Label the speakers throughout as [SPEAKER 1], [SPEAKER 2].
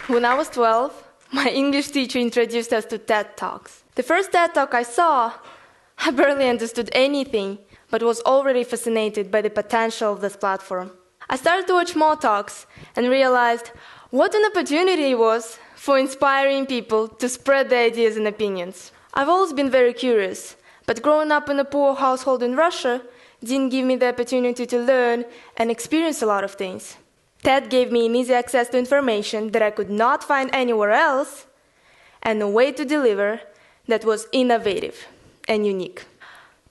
[SPEAKER 1] When I was 12, my English teacher introduced us to TED Talks. The first TED Talk I saw, I barely understood anything, but was already fascinated by the potential of this platform. I started to watch more talks and realized what an opportunity it was for inspiring people to spread their ideas and opinions. I've always been very curious, but growing up in a poor household in Russia didn't give me the opportunity to learn and experience a lot of things. TED gave me an easy access to information that I could not find anywhere else, and a way to deliver that was innovative and unique.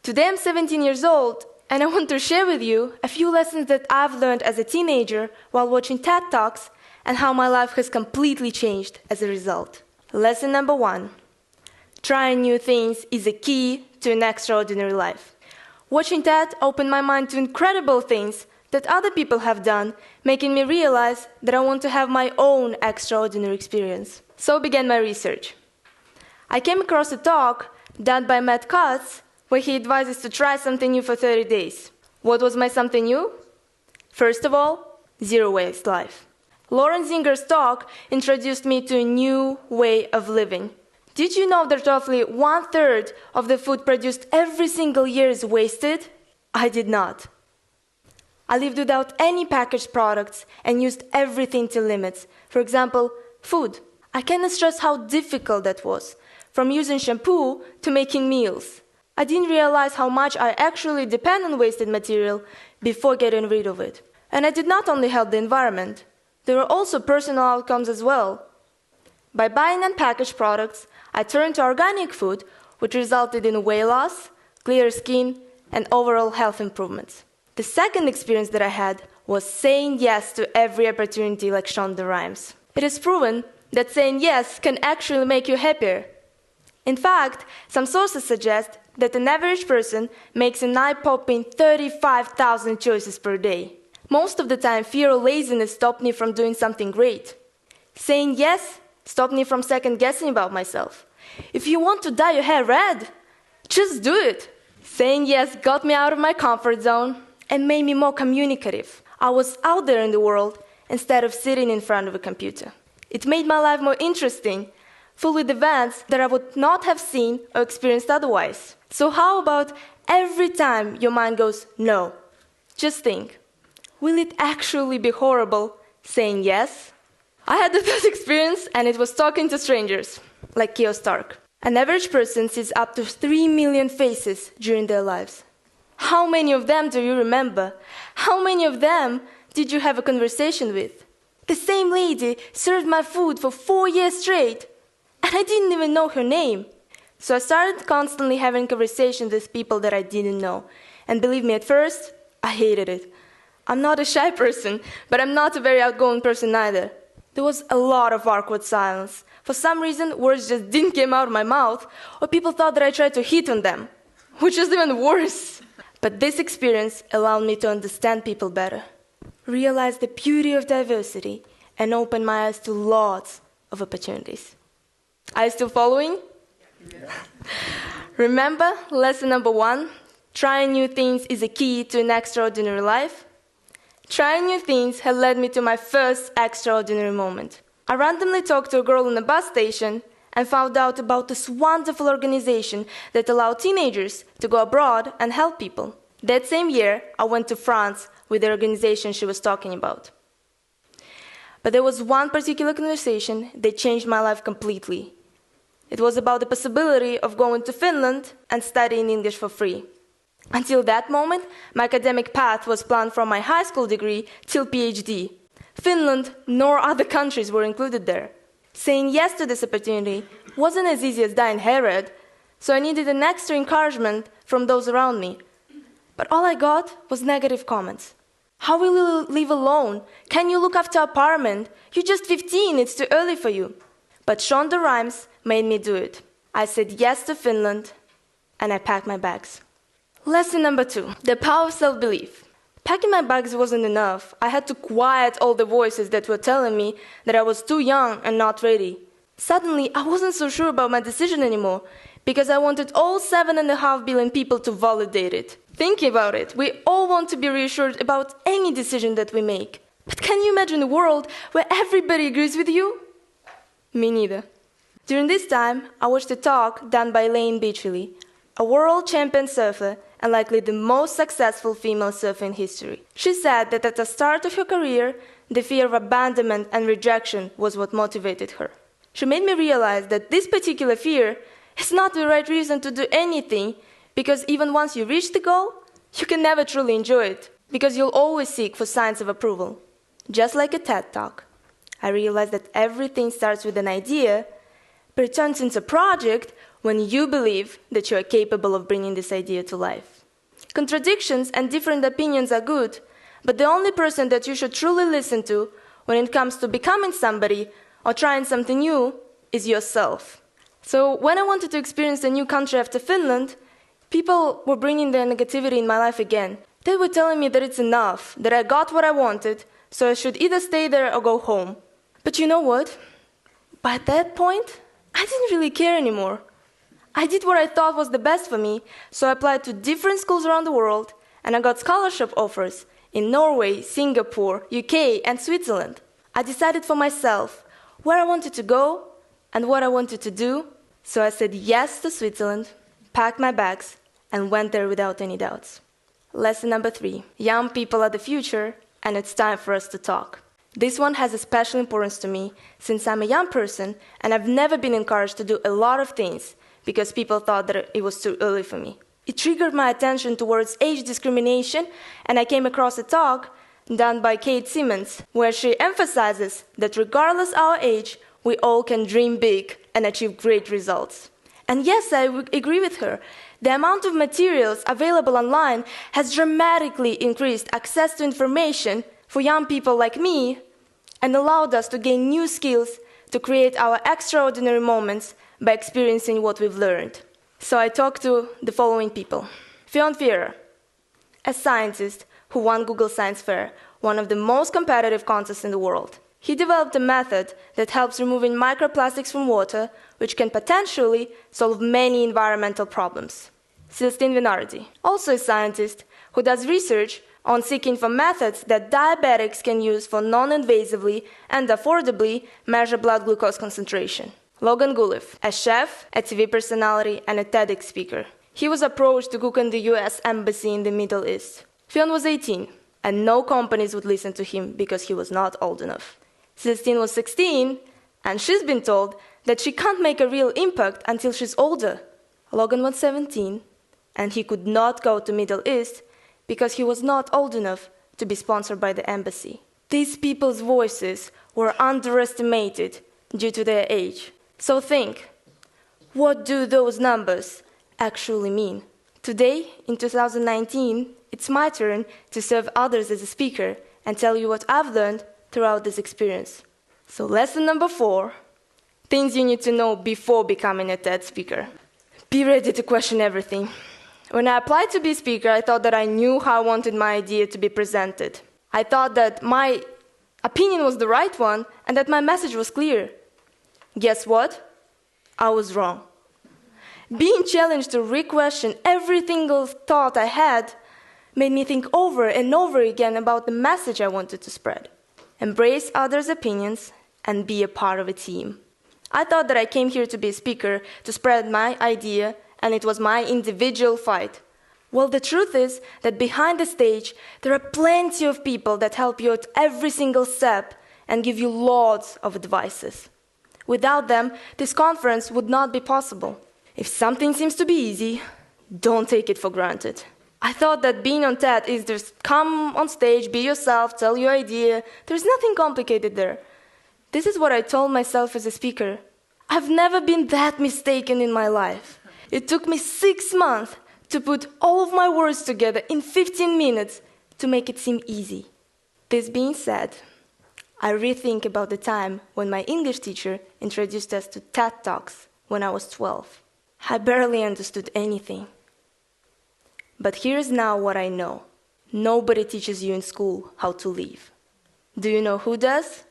[SPEAKER 1] Today I'm 17 years old, and I want to share with you a few lessons that I've learned as a teenager while watching TED Talks and how my life has completely changed as a result. Lesson number 1. Trying new things is a key to an extraordinary life. Watching TED opened my mind to incredible things that other people have done, making me realize that I want to have my own extraordinary experience. So began my research. I came across a talk done by Matt Cutts, where he advises to try something new for 30 days. What was my something new? First of all, zero-waste life. Lauren Zinger's talk introduced me to a new way of living. Did you know that roughly 1/3 of the food produced every single year is wasted? I did not. I lived without any packaged products and used everything to limits. For example, food. I cannot stress how difficult that was, from using shampoo to making meals. I didn't realize how much I actually depend on wasted material before getting rid of it. And I did not only help the environment, there were also personal outcomes as well. By buying unpackaged products, I turned to organic food, which resulted in weight loss, clearer skin, and overall health improvements. The second experience that I had was saying yes to every opportunity like Shonda Rhimes. It is proven that saying yes can actually make you happier. In fact, some sources suggest that an average person makes an eye-popping 35,000 choices per day. Most of the time, fear or laziness stopped me from doing something great. Saying yes stopped me from second-guessing about myself. If you want to dye your hair red, just do it. Saying yes got me out of my comfort zone and made me more communicative. I was out there in the world instead of sitting in front of a computer. It made my life more interesting, full with events that I would not have seen or experienced otherwise. So how about every time your mind goes, no, just think, will it actually be horrible saying yes? I had the first experience, and it was talking to strangers, like Keo Stark. An average person sees up to 3 million faces during their lives. How many of them do you remember? How many of them did you have a conversation with? The same lady served my food for 4 years straight, and I didn't even know her name. So I started constantly having conversations with people that I didn't know. And believe me, at first, I hated it. I'm not a shy person, but I'm not a very outgoing person either. There was a lot of awkward silence. For some reason, words just didn't come out of my mouth, or people thought that I tried to hit on them, which is even worse. But this experience allowed me to understand people better, realize the beauty of diversity, and open my eyes to lots of opportunities. Are you still following? Yeah. Remember, lesson number 1, trying new things is a key to an extraordinary life. Trying new things had led me to my first extraordinary moment. I randomly talked to a girl in a bus station and found out about this wonderful organization that allowed teenagers to go abroad and help people. That same year, I went to France with the organization she was talking about. But there was one particular conversation that changed my life completely. It was about the possibility of going to Finland and studying English for free. Until that moment, my academic path was planned from my high school degree till PhD. Finland nor other countries were included there. Saying yes to this opportunity wasn't as easy as dyeing hair red, so I needed an extra encouragement from those around me. But all I got was negative comments. How will you live alone? Can you look after an apartment? You're just 15, it's too early for you. But Shonda Rhimes made me do it. I said yes to Finland, and I packed my bags. Lesson number 2, the power of self-belief. Packing my bags wasn't enough. I had to quiet all the voices that were telling me that I was too young and not ready. Suddenly, I wasn't so sure about my decision anymore, because I wanted all 7.5 billion people to validate it. Thinking about it, we all want to be reassured about any decision that we make. But can you imagine a world where everybody agrees with you? Me neither. During this time, I watched a talk done by Lane Beachley, a world champion surfer and likely the most successful female surfer in history. She said that at the start of her career, the fear of abandonment and rejection was what motivated her. She made me realize that this particular fear is not the right reason to do anything, because even once you reach the goal, you can never truly enjoy it, because you'll always seek for signs of approval. Just like a TED Talk, I realized that everything starts with an idea, but it turns into a project when you believe that you are capable of bringing this idea to life. Contradictions and different opinions are good, but the only person that you should truly listen to when it comes to becoming somebody or trying something new is yourself. So when I wanted to experience a new country after Finland, people were bringing their negativity in my life again. They were telling me that it's enough, that I got what I wanted, so I should either stay there or go home. But you know what? By that point, I didn't really care anymore. I did what I thought was the best for me, so I applied to different schools around the world, and I got scholarship offers in Norway, Singapore, UK, and Switzerland. I decided for myself where I wanted to go and what I wanted to do, so I said yes to Switzerland, packed my bags, and went there without any doubts. Lesson number 3. Young people are the future, and it's time for us to talk. This one has a special importance to me, since I'm a young person, and I've never been encouraged to do a lot of things, because people thought that it was too early for me. It triggered my attention towards age discrimination, and I came across a talk done by Kate Simmons, where she emphasizes that regardless our age, we all can dream big and achieve great results. And yes, I agree with her. The amount of materials available online has dramatically increased access to information for young people like me and allowed us to gain new skills to create our extraordinary moments by experiencing what we've learned. So I talked to the following people. Fionn Ferrer, a scientist who won Google Science Fair, one of the most competitive contests in the world. He developed a method that helps removing microplastics from water, which can potentially solve many environmental problems. Celestine Vinardi, also a scientist who does research on seeking for methods that diabetics can use for non-invasively and affordably measure blood glucose concentration. Logan Guliff, a chef, a TV personality, and a TEDx speaker. He was approached to cook in the US Embassy in the Middle East. Fionn was 18, and no companies would listen to him because he was not old enough. Celestine was 16, and she's been told that she can't make a real impact until she's older. Logan was 17, and he could not go to Middle East because he was not old enough to be sponsored by the embassy. These people's voices were underestimated due to their age. So think, what do those numbers actually mean? Today, in 2019, it's my turn to serve others as a speaker and tell you what I've learned throughout this experience. So lesson number 4, things you need to know before becoming a TED speaker. Be ready to question everything. When I applied to be a speaker, I thought that I knew how I wanted my idea to be presented. I thought that my opinion was the right one and that my message was clear. Guess what? I was wrong. Being challenged to re-question every single thought I had made me think over and over again about the message I wanted to spread. Embrace others' opinions and be a part of a team. I thought that I came here to be a speaker, to spread my idea, and it was my individual fight. Well, the truth is that behind the stage, there are plenty of people that help you at every single step and give you loads of advices. Without them, this conference would not be possible. If something seems to be easy, don't take it for granted. I thought that being on TED is just come on stage, be yourself, tell your idea. There's nothing complicated there. This is what I told myself as a speaker. I've never been that mistaken in my life. It took me 6 months to put all of my words together in 15 minutes to make it seem easy. This being said, I rethink about the time when my English teacher introduced us to TED Talks when I was 12. I barely understood anything. But here's now what I know. Nobody teaches you in school how to live. Do you know who does?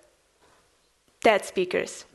[SPEAKER 1] TED speakers.